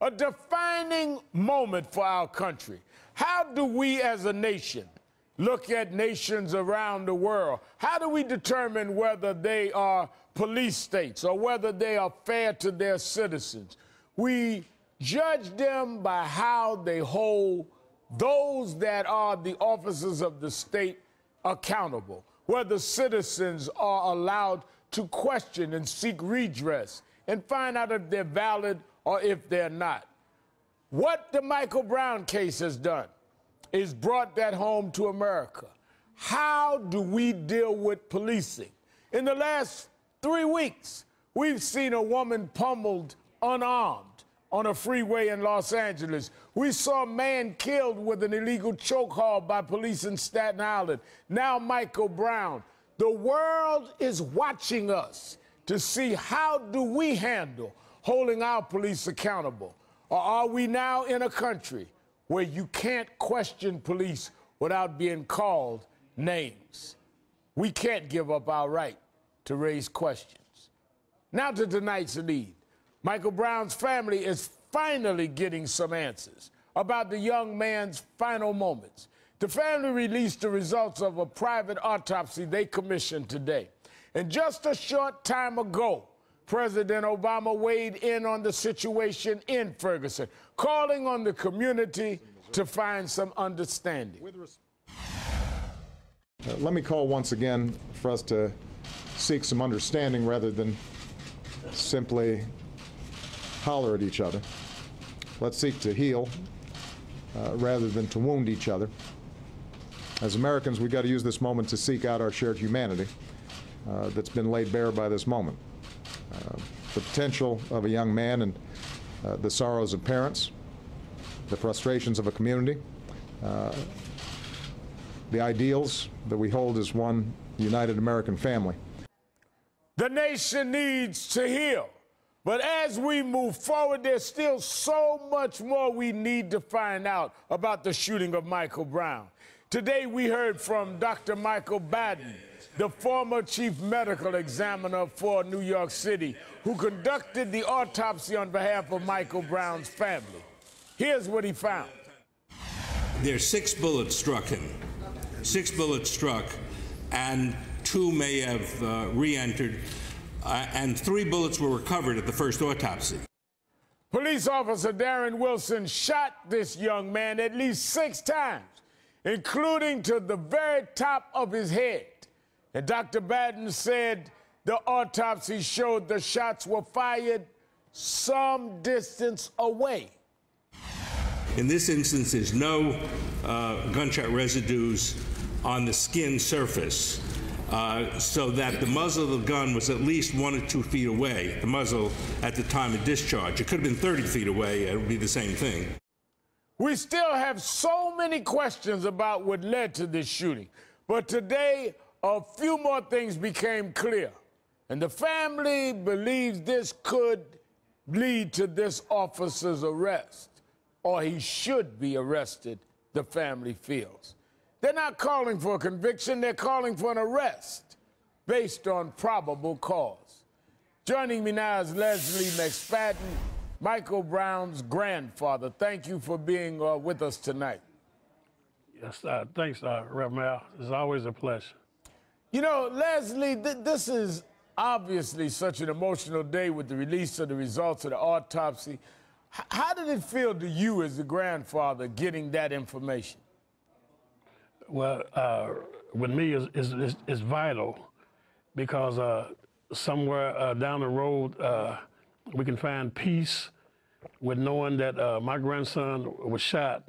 a defining moment for our country. How do we as a nation look at nations around the world? How do we determine whether they are police states or whether they are fair to their citizens? We judge them by how they hold those that are the officers of the state accountable, whether citizens are allowed to question and seek redress and find out if they're valid or if they're not. What the Michael Brown case has done is brought that home to America. How do we deal with policing? In the last 3 weeks, we've seen a woman pummeled unarmed on a freeway in Los Angeles. We saw a man killed with an illegal chokehold by police in Staten Island. Now Michael Brown. The world is watching us to see how do we handle holding our police accountable. Or are we now in a country where you can't question police without being called names? We can't give up our right to raise questions. Now to tonight's lead. Michael Brown's family is finally getting some answers about the young man's final moments. The family released the results of a private autopsy they commissioned today. And just a short time ago, President Obama weighed in on the situation in Ferguson, calling on the community to find some understanding. Let me call once again for us to seek some understanding rather than simply holler at each other. Let's seek to heal rather than to wound each other. As Americans, we've got to use this moment to seek out our shared humanity that's been laid bare by this moment. The potential of a young man and the sorrows of parents, the frustrations of a community, the ideals that we hold as one united American family. The nation needs to heal. But as we move forward, there's still so much more we need to find out about the shooting of Michael Brown. Today we heard from Dr. Michael Baden, the former chief medical examiner for New York City, who conducted the autopsy on behalf of Michael Brown's family. Here's what he found. There's 6 bullets struck him. 6 bullets struck, and 2 may have re-entered, and 3 bullets were recovered at the first autopsy. Police officer Darren Wilson shot this young man at least 6 times, including to the very top of his head. And Dr. Baden said the autopsy showed the shots were fired some distance away. In this instance, there's no gunshot residues on the skin surface, so that the muzzle of the gun was at least 1 or 2 feet away, the muzzle at the time of discharge. It could have been 30 feet away. It would be the same thing. We still have so many questions about what led to this shooting. But today, a few more things became clear. And the family believes this could lead to this officer's arrest, or he should be arrested, the family feels. They're not calling for a conviction, they're calling for an arrest based on probable cause. Joining me now is Lesley McSpadden, Michael Brown's grandfather. Thank you for being with us tonight. Yes, thanks, Reverend Al. It's always a pleasure. You know, Lesley, this is obviously such an emotional day with the release of the results of the autopsy. How did it feel to you as the grandfather getting that information? Well, with me, it's vital because somewhere down the road, we can find peace with knowing that my grandson was shot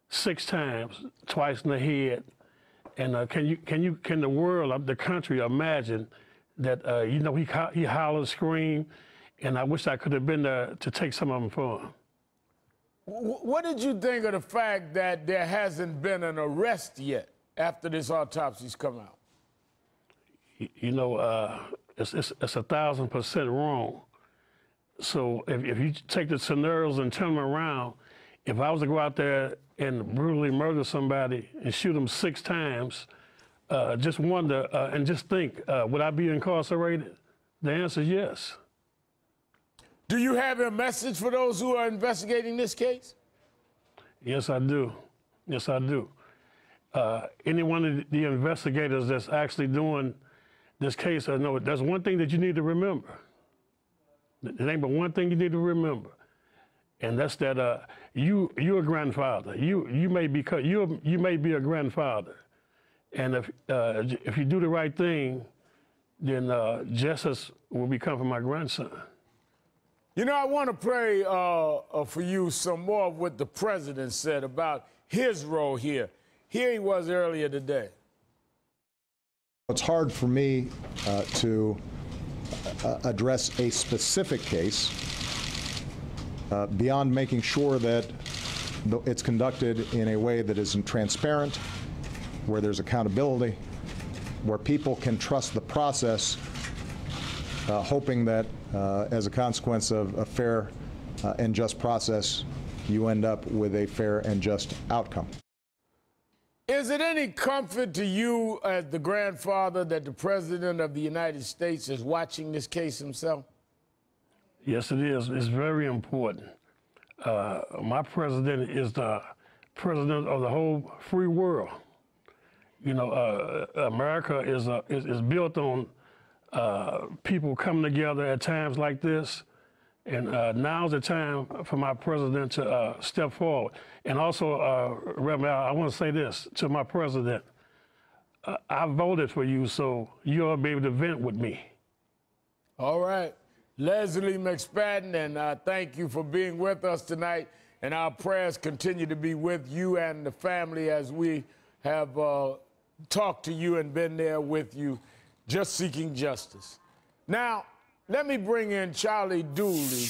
6 times, twice in the head. And can the world, the country, imagine that he hollered, screamed, and I wish I could have been there to take some of them for him. What did you think of the fact that there hasn't been an arrest yet after this autopsy's come out? You know, it's 1,000% wrong. So if you take the scenarios and turn them around, if I was to go out there and brutally murder somebody and shoot them 6 times, just wonder and just think, would I be incarcerated? The answer is yes. Do you have a message for those who are investigating this case? Yes, I do. Yes, I do. Any one of the investigators that's actually doing this case, I know there's one thing that you need to remember. There ain't but one thing you need to remember, and that's that you're a grandfather. You may be a grandfather, and if you do the right thing, then justice will become for my grandson. You know, I want to pray for you some more of what the president said about his role here. Here he was earlier today. It's hard for me to address a specific case beyond making sure that it's conducted in a way that isn't transparent, where there's accountability, where people can trust the process, hoping that as a consequence of a fair and just process, you end up with a fair and just outcome. Is it any comfort to you as the grandfather that the President of the United States is watching this case himself? Yes, it is. It's very important. My president is the president of the whole free world. You know, America is built on people coming together at times like this. And now's the time for my president to step forward. And also, Reverend, I want to say this to my president. I voted for you, so you'll be able to vent with me. All right. Lesley McSpadden, and thank you for being with us tonight. And our prayers continue to be with you and the family as we have talked to you and been there with you, just seeking justice. Now, let me bring in Charlie Dooley,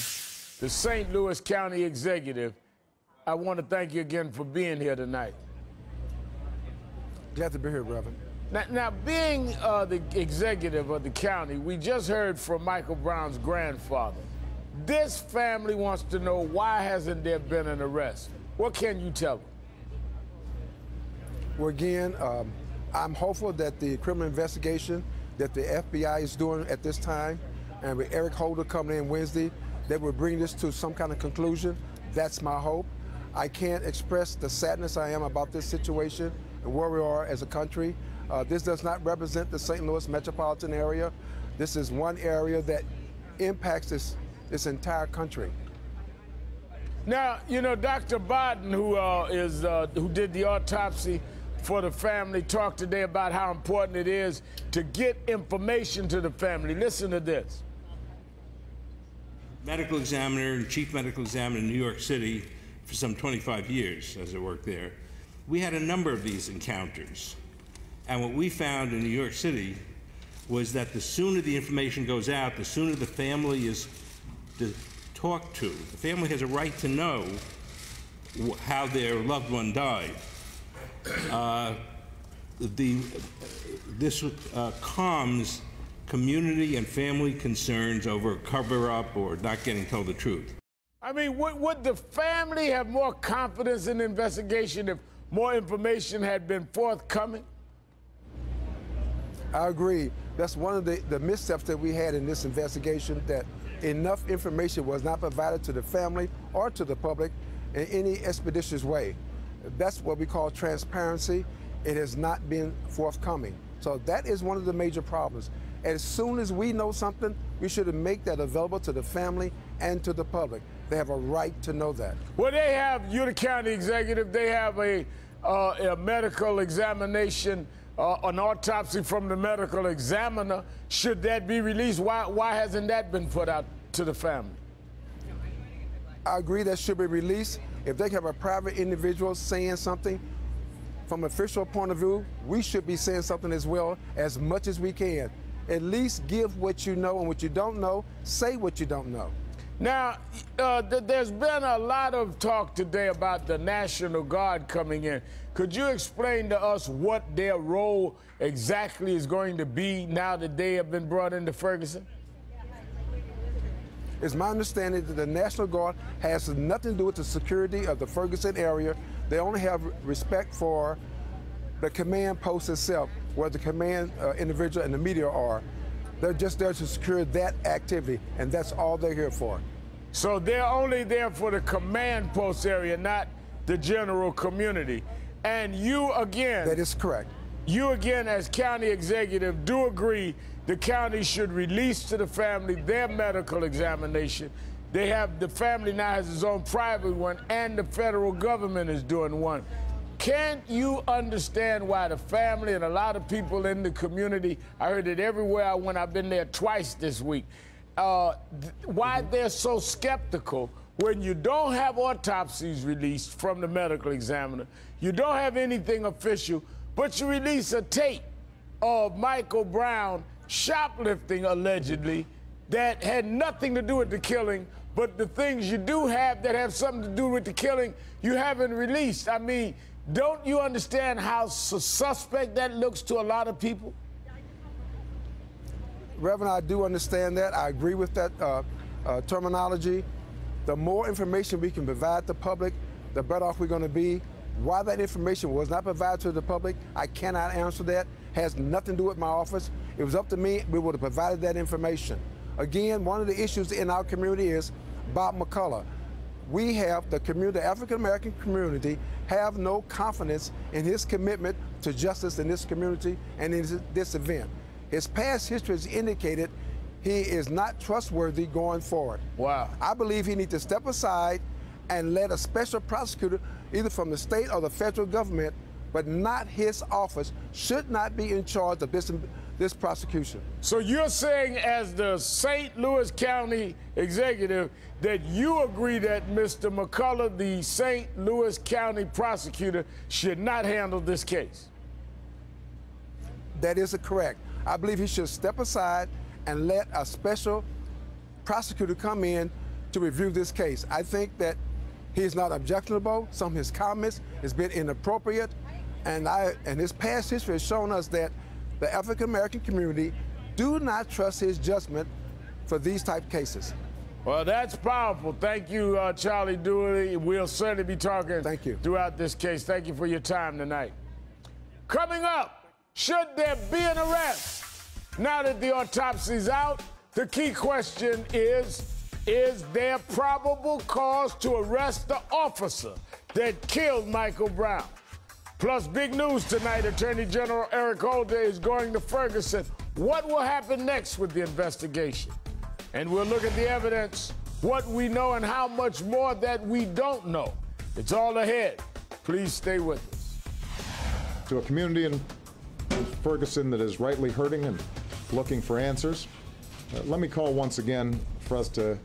the St. Louis County Executive. I want to thank you again for being here tonight. Glad to be here, Reverend. Now, being the executive of the county, we just heard from Michael Brown's grandfather. This family wants to know, why hasn't there been an arrest? What can you tell them? Well, again, I'm hopeful that the criminal investigation that the FBI is doing at this time, and with Eric Holder coming in Wednesday, they will bring this to some kind of conclusion. That's my hope. I can't express the sadness I am about this situation and where we are as a country. This does not represent the St. Louis metropolitan area. This is one area that impacts this entire country. Now, you know, Dr. Bodden, who did the autopsy for the family, talked today about how important it is to get information to the family. Listen to this. Medical examiner and chief medical examiner in New York City for some 25 years as I worked there. We had a number of these encounters. And what we found in New York City was that the sooner the information goes out, the sooner the family is talked to. The family has a right to know how their loved one died. This calms community and family concerns over cover-up or not getting told the truth. I mean, would the family have more confidence in the investigation if more information had been forthcoming? I agree. That's one of the missteps that we had in this investigation, that enough information was not provided to the family or to the public in any expeditious way. That's what we call transparency. It has not been forthcoming. So that is one of the major problems. As soon as we know something, we should make that available to the family and to the public. They have a right to know that. Well, they have, you're the county executive, they have a medical examination, an autopsy from the medical examiner. Should that be released? Why hasn't that been put out to the family? I agree that should be released. If they have a private individual saying something, from an official point of view, we should be saying something as well, as much as we can. At least give what you know, and what you don't know, say what you don't know. Now, there's been a lot of talk today about the National Guard coming in. Could you explain to us what their role exactly is going to be now that they have been brought into Ferguson? It's my understanding that the National Guard has nothing to do with the security of the Ferguson area. They only have respect for the command post itself, where the command individual and the media are. They're just there to secure that activity, and that's all they're here for. So they're only there for the command post area, not the general community. And you again— That is correct. You again, as county executive, do agree the county should release to the family their medical examination. The family now has its own private one, and the federal government is doing one. Can't you understand why the family and a lot of people in the community, I heard it everywhere I went, I've been there twice this week, why they're so skeptical when you don't have autopsies released from the medical examiner, you don't have anything official, but you release a tape of Michael Brown shoplifting, allegedly, that had nothing to do with the killing, but the things you do have that have something to do with the killing, you haven't released. I mean, don't you understand how suspect that looks to a lot of people? Reverend, I do understand that. I agree with that terminology. The more information we can provide the public, the better off we're going to be. Why that information was not provided to the public, I cannot answer that. Has nothing to do with my office. It was up to me, we would have provided that information. Again, one of the issues in our community is Bob McCullough. We have the community, the African-American community, have no confidence in his commitment to justice in this community and in this event. His past history has indicated he is not trustworthy going forward. Wow. I believe he needs to step aside and let a special prosecutor, either from the state or the federal government, but not his office, should not be in charge of this prosecution. So you're saying, as the St. Louis County executive, that you agree that Mr. McCullough, the St. Louis County prosecutor, should not handle this case? That is correct. I believe he should step aside and let a special prosecutor come in to review this case. I think that he is not objectionable. Some of his comments has been inappropriate, and his past history has shown us that the African-American community do not trust his judgment for these type cases. Well, that's powerful. Thank you, Charlie Dooley. We'll certainly be talking throughout this case. Thank you for your time tonight. Coming up, should there be an arrest? Now that the autopsy's out, the key question is there probable cause to arrest the officer that killed Michael Brown? Plus, big news tonight, Attorney General Eric Holder is going to Ferguson. What will happen next with the investigation? And we'll look at the evidence, what we know and how much more that we don't know. It's all ahead. Please stay with us. To a community in Ferguson that is rightly hurting and looking for answers, let me call once again for us to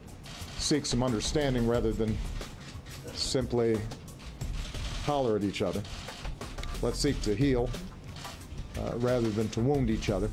seek some understanding rather than simply holler at each other. Let's seek to heal rather than to wound each other.